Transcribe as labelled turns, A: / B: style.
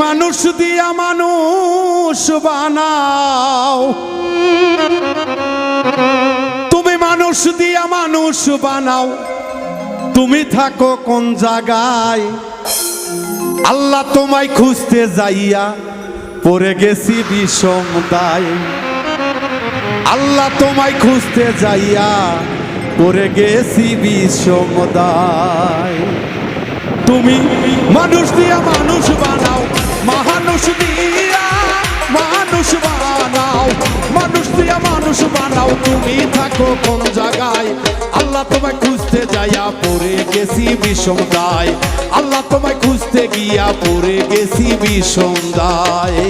A: মানুষ দিয়া মানুষ বানাও, তুমি মানুষ দিয়া মানুষ বানাও, তুমি থাকো কোন জায়গায়? আল্লাহ তোমায় খুঁজতে যাইয়া পড়ে গেছি বিষম দায়। আল্লাহ তোমায় খুঁজতে যাইয়া পড়ে গেছি বিষম দায়। তুমি মানুষ দিয়া মানুষ বানাও, মানুষ দিয়া মানুষ বানাও, মানুষ দিয়া মানুষ বানাও, তুমি থাকো কোন জায়গায়? আল্লাহ তোমায় খুঁজতে যাইয়া পড়ে গেছি বিষম দায়। আল্লাহ তোমায় খুঁজতে গিয়া পড়ে গেছি বিষম দায়।